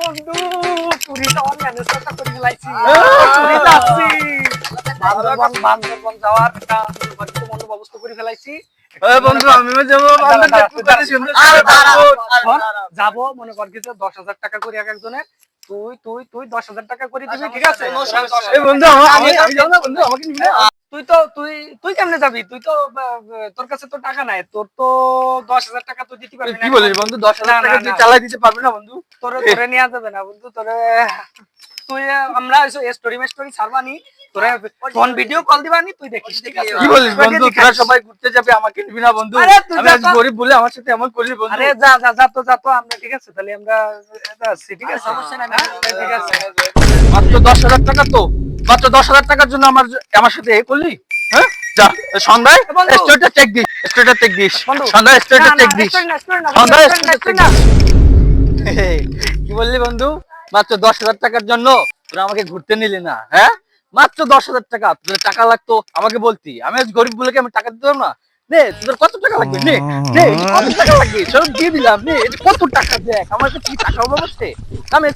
বন্ধু পুরি তো ম্যানেজ করে ফেলাইছি পুরি যাচ্ছি বান্দরবন যাওয়ার একটা মনে ব্যবস্থা করে ফেলাইছি বন্ধু আমিও যাবো যাবো মনে কর কিছু 10,000 টাকা করে এক একজনের তুই 10,000 টাকা করে দিবি ঠিক আছে বন্ধু আমি যাবো না বন্ধু আমাকে নিবি না তুই কেমনে যাবি তুই তো তোর কাছে তো টাকা নাই তোর তো 10,000 টাকা তুই দিতে পারবি না কি বলিস বন্ধু 10,000 টাকা দিয়ে চালাই দিতে পারবি না বন্ধু তোরে নিয়ে যাবে না বন্ধু তুই আমরা স্টোরি ছাড়বানি তোরে ফোন ভিডিও কল দিবানি তুই দেখিস ঠিক আছে কি বলিস বন্ধু তোরা সবাই ঘুরতে যাবে আমাকে নিবি না বন্ধু আমি আজ গরিব বলে আমার সাথে এমন করলি বন্ধু আরে যা তো আমরা ঠিক আছে তাহলে আমরা আছি ঠিক আছে সমস্যা নাই ঠিক আছে মাত্র 10,000 টাকা তো মাত্র 10,000 টাকার জন্য আমার সাথে এ করলি হ্যাঁ যা সন্ধ্যায় স্টোরিটা চেক দিস সন্ধ্যায় স্টোরিটা চেক দিস সন্ধ্যায় কি বললি বন্ধু মাত্র 10,000 টাকার জন্য তোরা আমাকে ঘুরতে নিলি না হ্যাঁ মাত্র 10,000 টাকা তোদের টাকা লাগতো আমাকে বলতি আমি আজ গরিব বলে আমি টাকা দিতাম না নে তোদের কত টাকা লাগবে নে নে কত টাকা লাগবে সব দিয়ে দিলাম নে কত টাকা দেখ আমার কাছে কি টাকা অভাব আছে আমি